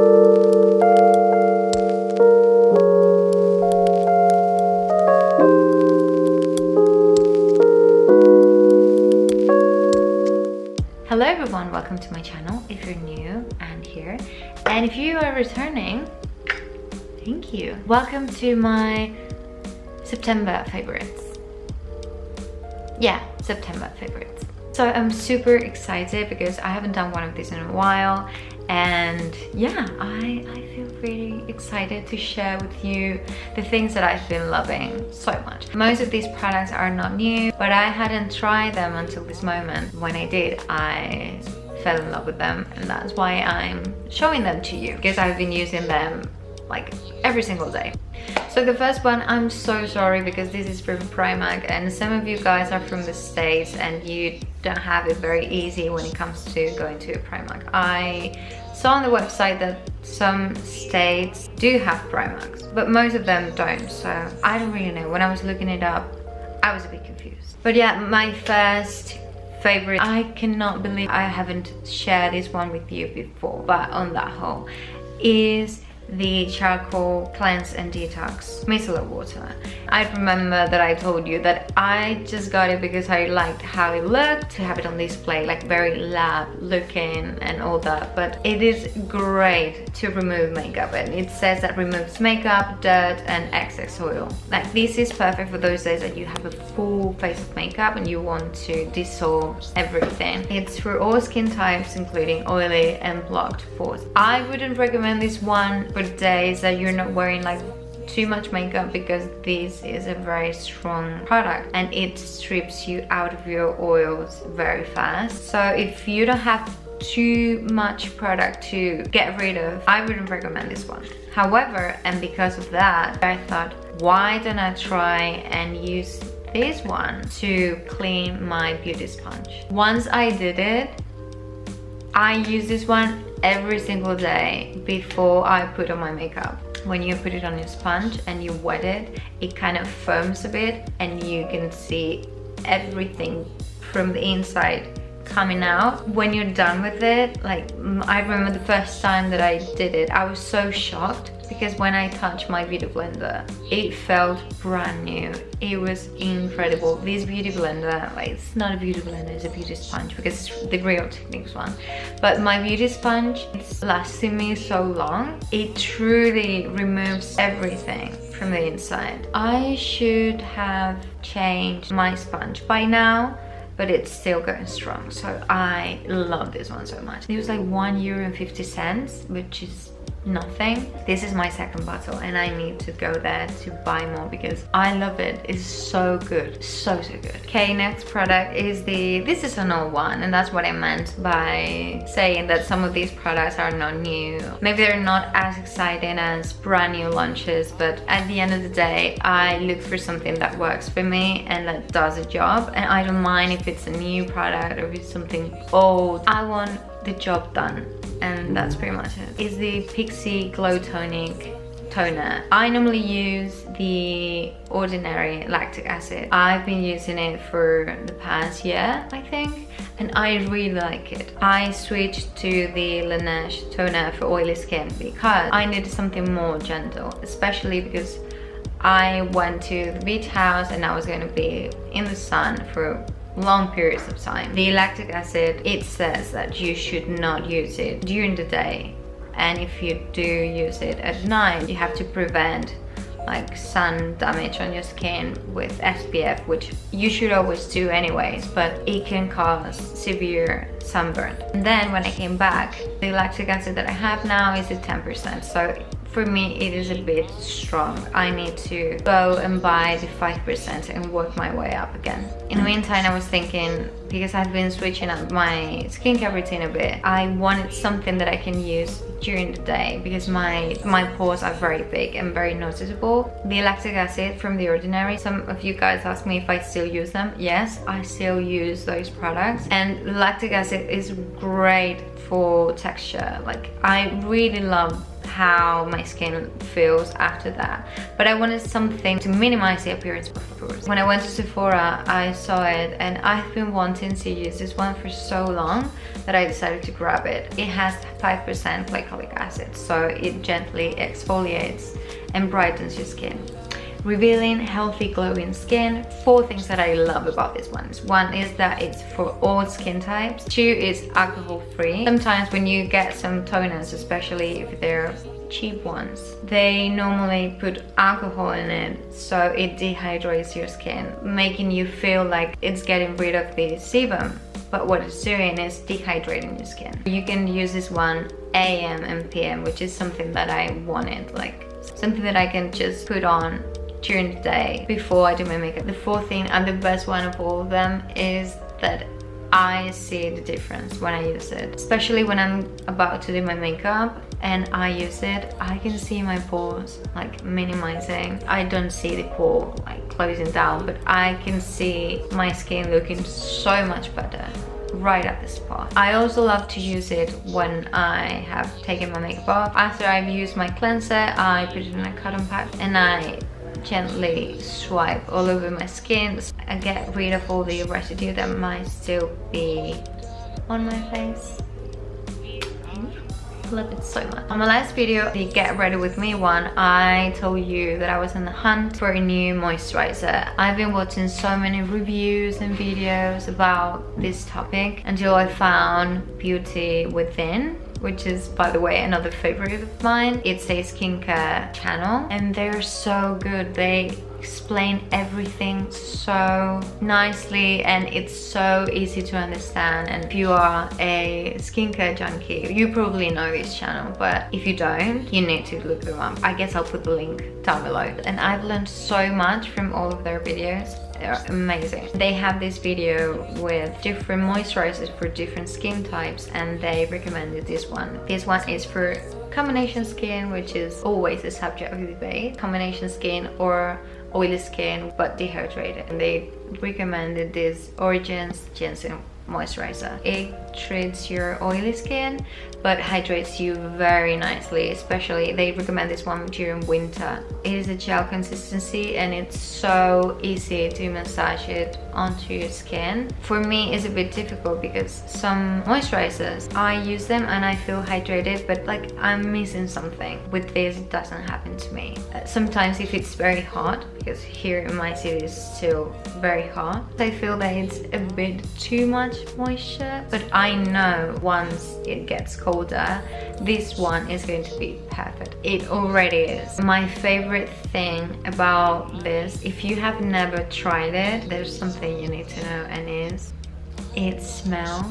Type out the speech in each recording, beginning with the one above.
Hello everyone, welcome to my channel if you're new and here, and if you are returning, thank you. Welcome to my September favorites. Yeah, September favorites. So I'm super excited because I haven't done one of these in a while, and yeah, I feel really excited to share with you the things that I've been loving so much. Most of these products are not new, but I hadn't tried them until this moment. When I did, I fell in love with them, and that's why I'm showing them to you, because I've been using them like every single day. So the first one, I'm so sorry because this is from Primark, and some of you guys are from the States and you don't have it very easy when it comes to going to a Primark. I saw on the website that some states do have Primarks, but most of them don't, so I don't really know. When I was looking it up, I was a bit confused. But yeah, my first favorite, I cannot believe I haven't shared this one with you before, but on that whole, is the Charcoal Cleanse and Detox Micellar Water. I remember that I told you that I just got it because I liked how it looked, to have it on display, like very lab looking and all that, but it is great to remove makeup, and it says that removes makeup, dirt and excess oil. Like, this is perfect for those days that you have a full face of makeup and you want to dissolve everything. It's for all skin types, including oily and blocked pores. I wouldn't recommend this one for days that you're not wearing like too much makeup, because this is a very strong product and it strips you out of your oils very fast. So if you don't have too much product to get rid of, I wouldn't recommend this one. However, and because of that, I thought, why don't I try and use this one to clean my beauty sponge? Once I did it, I use this one every single day before I put on my makeup. When you put it on your sponge and you wet it, it kind of foams a bit and you can see everything from the inside coming out. When you're done with it, like, I remember the first time that I did it, I was so shocked because when I touched my beauty blender, it felt brand new. It was incredible. This beauty blender, like, it's not a beauty blender, it's a beauty sponge because it's the Real Techniques one. But my beauty sponge, it's lasting me so long. It truly removes everything from the inside. I should have changed my sponge by now, but it's still going strong. So I love this one so much. It was like €1.50, which is nothing. This is my second bottle and I need to go there to buy more because I love it. It's so good, so good. Okay, next product is this is an old one, and that's what I meant by saying that some of these products are not new. Maybe they're not as exciting as brand new launches, but at the end of the day, I look for something that works for me and that does a job, and I don't mind if it's a new product or if it's something old. I want the job done, and that's pretty much it. It's the Pixi GLOWTONIC toner. I normally use the ordinary lactic acid. I've been using it for the past year, I think, and I really like it. I switched to the Laneige toner for oily skin because I needed something more gentle, especially because I went to the beach house and I was going to be in the sun for long periods of time. The lactic acid, it says that you should not use it during the day, and if you do use it at night, you have to prevent like sun damage on your skin with SPF, which you should always do anyways, but it can cause severe sunburn. And then when I came back, the lactic acid that I have now is at 10%, so for me it is a bit strong. I need to go and buy the 5% and work my way up again. In the meantime, I was thinking, because I've been switching up my skincare routine a bit, I wanted something that I can use during the day because my pores are very big and very noticeable. The lactic acid from The Ordinary, some of you guys asked me if I still use them. Yes, I still use those products, and the lactic acid is great for texture. Like, I really love how my skin feels after that. But I wanted something to minimize the appearance of pores. When I went to Sephora, I saw it and I've been wanting to use this one for so long that I decided to grab it. It has 5% glycolic acid, so it gently exfoliates and brightens your skin, revealing healthy glowing skin. 4 things that I love about this one. One is that it's for all skin types. 2 is alcohol free. Sometimes when you get some toners, especially if they're cheap ones, they normally put alcohol in it, so it dehydrates your skin, making you feel like it's getting rid of the sebum, but what it's doing is dehydrating your skin. You can use this one AM and PM, which is something that I wanted, like something that I can just put on during the day before I do my makeup. The 4th thing, and the best one of all of them, is that I see the difference when I use it, especially when I'm about to do my makeup and I use it. I can see my pores like minimizing. I don't see the pore like closing down, but I can see my skin looking so much better right at the spot. I also love to use it when I have taken my makeup off. After I've used my cleanser, I put it in a cotton pad and I gently swipe all over my skin. I get rid of all the residue that might still be on my face. Love it so much. On my last video, the get ready with me one, I told you that I was on the hunt for a new moisturizer. I've been watching so many reviews and videos about this topic until I found Beauty Within, which is, by the way, another favorite of mine. It's a skincare channel and they're so good. They explain everything so nicely and it's so easy to understand. And if you are a skincare junkie, you probably know this channel, but if you don't, you need to look them up. I guess I'll put the link down below. And I've learned so much from all of their videos. They're amazing. They have this video with different moisturizers for different skin types and they recommended this one. This one is for combination skin, which is always a subject of debate. Combination skin or oily skin but dehydrated. And they recommended this Origins Ginzing moisturizer. It treats your oily skin but hydrates you very nicely. Especially they recommend this one during winter. It is a gel consistency and it's so easy to massage it onto your skin. For me, it's a bit difficult because some moisturizers, I use them and I feel hydrated, but like I'm missing something. With this, it doesn't happen to me. Sometimes if it's very hot, because here in my city it's still very hot, I feel that it's a bit too much moisture, but I know once it gets colder, this one is going to be perfect. It already is. My favorite thing about this, if you have never tried it, there's something you need to know, and it smells.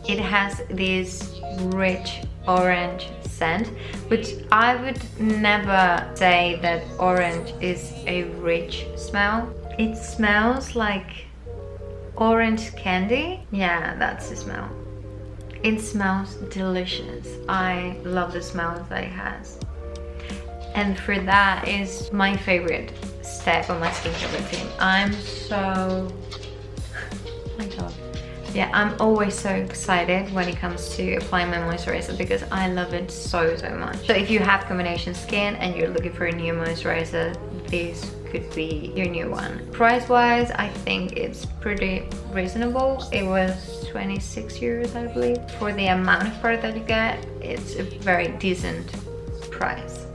It has this rich orange scent, which I would never say that orange is a rich smell. It smells like orange candy. Yeah, that's the smell. It smells delicious. I love the smell that it has. And for that is my favorite step on my skincare routine. I'm so... oh my god. Yeah, I'm always so excited when it comes to applying my moisturizer because I love it so much. So if you have combination skin and you're looking for a new moisturizer, this could be your new one. Price wise, I think it's pretty reasonable. It was 26 euros, I believe. For the amount of product that you get, it's a very decent price.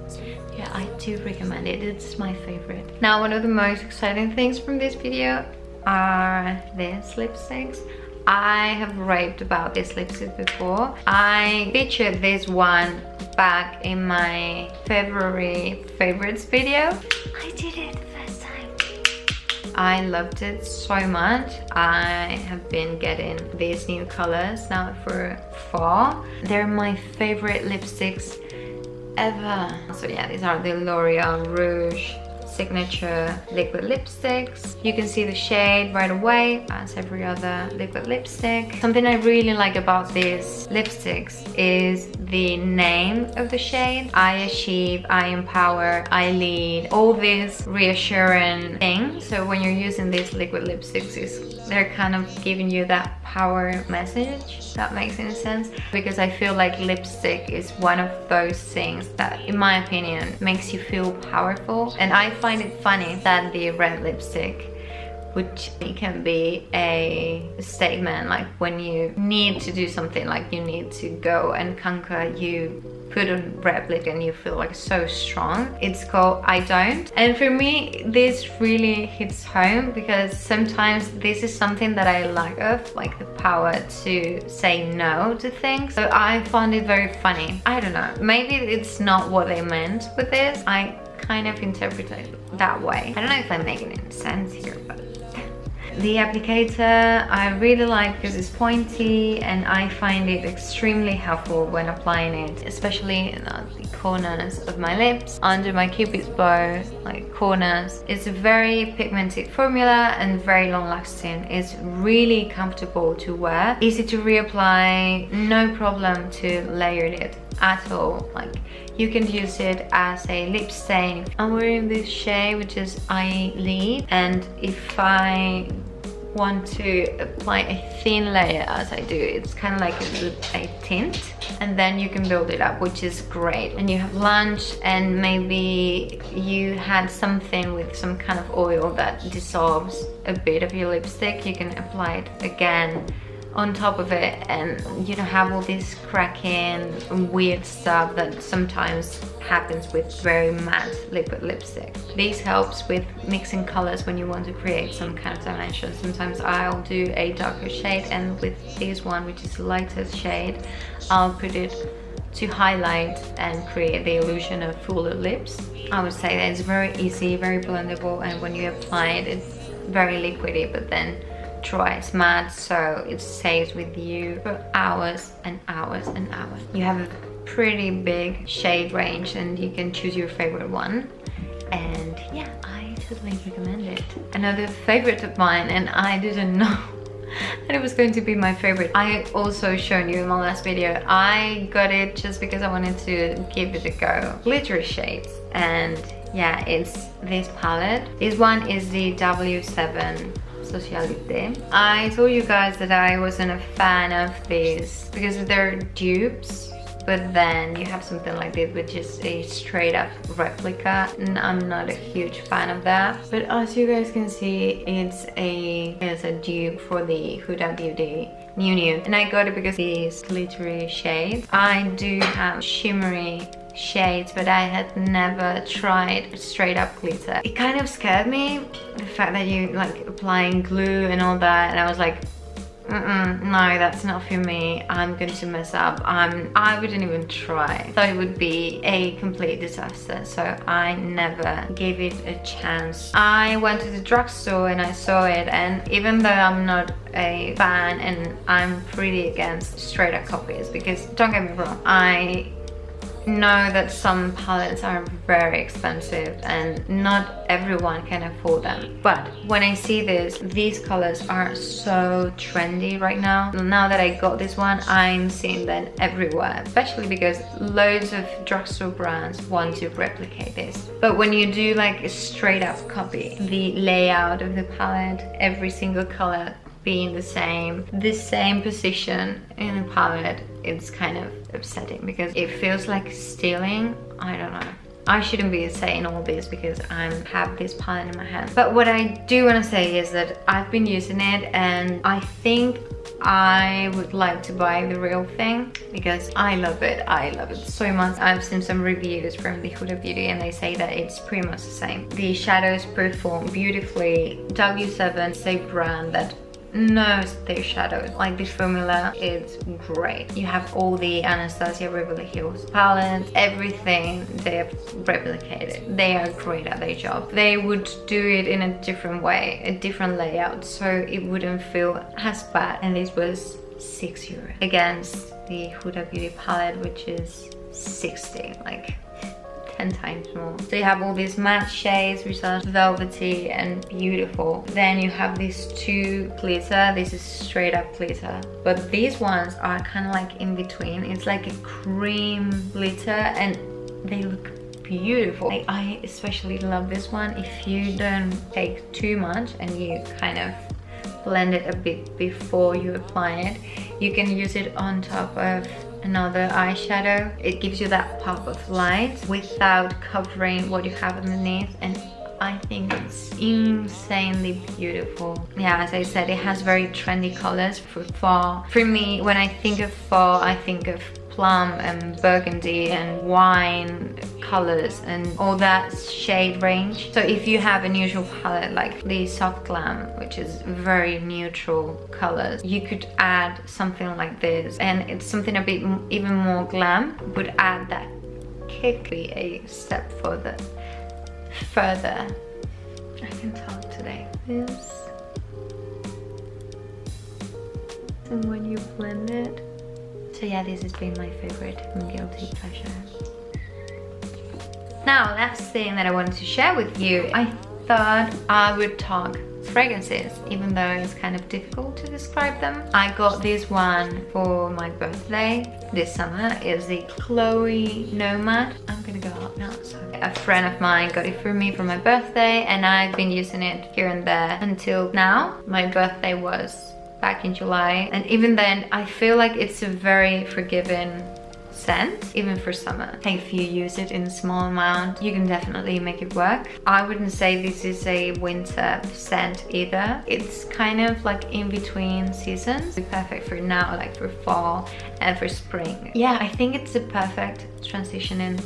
Yeah, I do recommend it. It's my favorite. Now, one of the most exciting things from this video are these lipsticks. I have raved about this lipstick before. I featured this one back in my February favorites video. I did it the first time. I loved it so much. I have been getting these new colors now for fall. They're my favorite lipsticks ever. So yeah, these are the L'Oreal Rouge signature liquid lipsticks. You can see the shade right away as every other liquid lipstick. Something I really like about these lipsticks is the name of the shade. I achieve, I empower, I lead, all these reassuring things. So when you're using these liquid lipsticks, it's they're kind of giving you that power message. That makes any sense, because I feel like lipstick is one of those things that, in my opinion, makes you feel powerful. And I find it funny that the red lipstick, which can be a statement, like when you need to do something, like you need to go and conquer, you put on red lip and you feel like so strong. It's called I Don't. And for me, this really hits home, because sometimes this is something that I lack of, like the power to say no to things. So I found it very funny. I don't know, maybe it's not what they meant with this. I kind of interpret it that way. I don't know if I'm making any sense here, but the applicator I really like because it's pointy, and I find it extremely helpful when applying it, especially in the corners of my lips, under my cupid's bow, like corners. It's a very pigmented formula and very long lasting. It's really comfortable to wear, easy to reapply, no problem to layer it at all. Like, you can use it as a lip stain. I'm wearing this shade, which is I Lead, and if I want to apply a thin layer as I do, it's kind of like a tint, and then you can build it up, which is great. And you have lunch, and maybe you had something with some kind of oil that dissolves a bit of your lipstick, you can apply it again on top of it, and you don't have all this cracking and weird stuff that sometimes happens with very matte liquid lipstick. This helps with mixing colors when you want to create some kind of dimension. Sometimes I'll do a darker shade, and with this one, which is the lightest shade, I'll put it to highlight and create the illusion of fuller lips. I would say that it's very easy, very blendable, and when you apply it, it's very liquidy, but then dries matte, so it stays with you for hours and hours and hours. You have a pretty big shade range, and you can choose your favorite one. And yeah, I totally recommend it. Another favorite of mine, and I didn't know that it was going to be my favorite. I also shown you in my last video. I got it just because I wanted to give it a go. Glittery shades, and yeah, it's this palette. This one is the W7 SOCIALITE. I told you guys that I wasn't a fan of these because they're dupes, but then you have something like this, which is a straight up replica, and I'm not a huge fan of that. But as you guys can see, it's a dupe for the Huda Beauty New, and I got it because these glittery shades. I do have shimmery shades, but I had never tried straight up glitter. It kind of scared me, the fact that you like applying glue and all that, and I was like, no, that's not for me. I'm going to mess up. I wouldn't even try. Thought it would be a complete disaster, so I never gave it a chance. I went to the drugstore and I saw it, and even though I'm not a fan and I'm pretty against straight up copies, because don't get me wrong, I know that some palettes are very expensive and not everyone can afford them, but when I see this, these colors are so trendy right now. Now that I got this one, I'm seeing them everywhere, especially because loads of drugstore brands want to replicate this. But when you do like a straight up copy, the layout of the palette, every single color being the same position in the palette, it's kind of upsetting because it feels like stealing. I don't know. I shouldn't be saying all this because I have this palette in my hand. But what I do want to say is that I've been using it, and I think I would like to buy the real thing because I love it. I love it so much. I've seen some reviews from the Huda Beauty and they say that it's pretty much the same. The shadows perform beautifully. W7 is a brand that knows their shadows. Like, this formula is great. You have all the Anastasia Beverly Hills palettes, everything they've replicated. They are great at their job. They would do it in a different way, a different layout, so it wouldn't feel as bad. And this was €6 against the Huda Beauty palette, which is 60, like 10 times more. So you have all these matte shades which are velvety and beautiful. Then you have these two glitter. This is straight up glitter, but these ones are kind of like in between. It's like a cream glitter and they look beautiful. Like, I especially love this one. If you don't take too much and you kind of blend it a bit before you apply it. You can use it on top of another eyeshadow. It gives you that pop of light without covering what you have underneath, and I think it's insanely beautiful. Yeah, as I said, it has very trendy colors for fall. For me, when I think of fall, I think of plum and burgundy and wine colors and all that shade range. So if you have a neutral palette like the Soft Glam, which is very neutral colors, you could add something like this, and it's something a bit even more glam, would add that kick a step further. I can talk today. This, and when you blend it. So yeah, this has been my favorite guilty pleasure. Now, last thing that I wanted to share with you, I thought I would talk fragrances, even though it's kind of difficult to describe them. I got this one for my birthday this summer. It's the Chloe Nomad. I'm gonna go out now. So a friend of mine got it for me for my birthday, and I've been using it here and there until now. My birthday was back in July, and even then I feel like it's a very forgiving scent, even for summer. If you use it in a small amount, you can definitely make it work. I wouldn't say this is a winter scent either. It's kind of like in between seasons. It's perfect for now, like for fall and for spring. Yeah, I think it's a perfect transitioning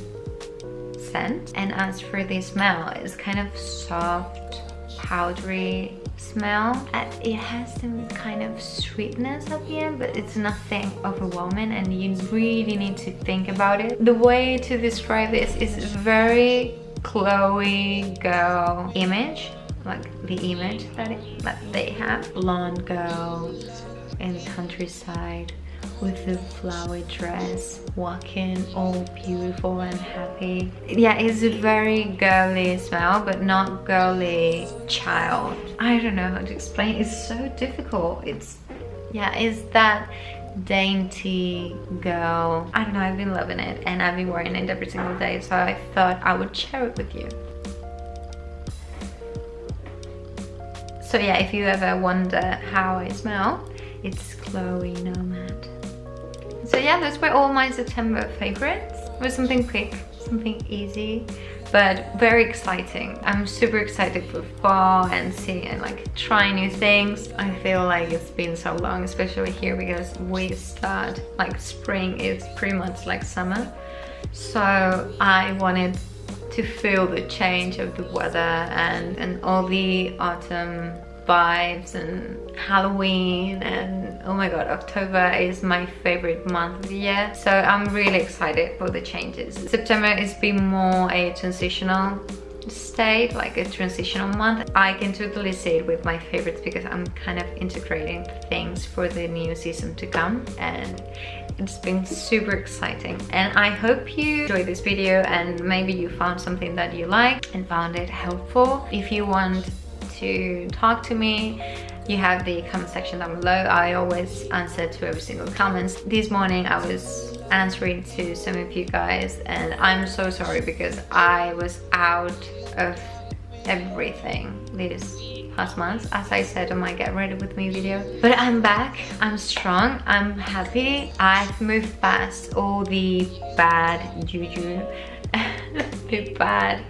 scent. And as for the smell, it's kind of soft, powdery smell. It has some kind of sweetness at the end, but it's nothing overwhelming, and you really need to think about it. The way to describe this is very Chloe girl image, like the image that they have. Blonde girl in the countryside with the flowery dress, walking all beautiful and happy. Yeah, it's a very girly smell, but not girly child. I don't know how to explain. It's so difficult. It's that dainty girl. I don't know, I've been loving it, and I've been wearing it every single day, so I thought I would share it with you. So yeah, if you ever wonder how I smell, it's Chloe Nomad. So yeah, those were all my September favorites. It was something quick, something easy, but very exciting. I'm super excited for fall and see and like try new things. I feel like it's been so long, especially here, because we start like spring is pretty much like summer. So I wanted to feel the change of the weather and all the autumn vibes and Halloween, and oh my god, October is my favorite month of the year, so I'm really excited for the changes. September has been more a transitional state, like a transitional month. I can totally see it with my favorites because I'm kind of integrating things for the new season to come, and it's been super exciting. And I hope you enjoyed this video and maybe you found something that you like and found it helpful. If you want to talk to me, you have the comment section down below. I always answer to every single comment. This morning I was answering to some of you guys, and I'm so sorry because I was out of everything this past month, as I said on my get ready with me video. But I'm back, I'm strong, I'm happy. I've moved past all the bad juju, the bad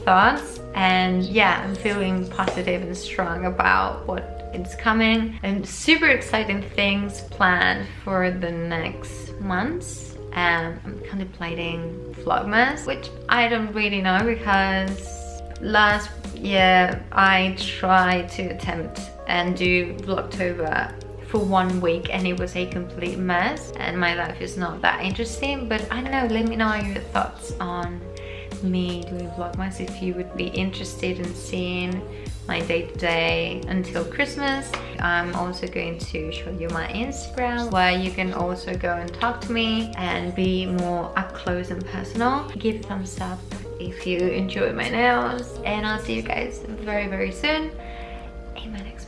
thoughts, and yeah, I'm feeling positive and strong about what is coming, and super exciting things planned for the next months. I'm contemplating Vlogmas, which I don't really know because last year I tried to attempt and do Vlogtober for 1 week and it was a complete mess, and my life is not that interesting. But I don't know, let me know your thoughts on me doing Vlogmas, if you would be interested in seeing my day-to-day until Christmas. I'm also going to show you my Instagram, where you can also go and talk to me and be more up close and personal. Give a thumbs up if you enjoy my nails, and I'll see you guys very, very soon in my next video.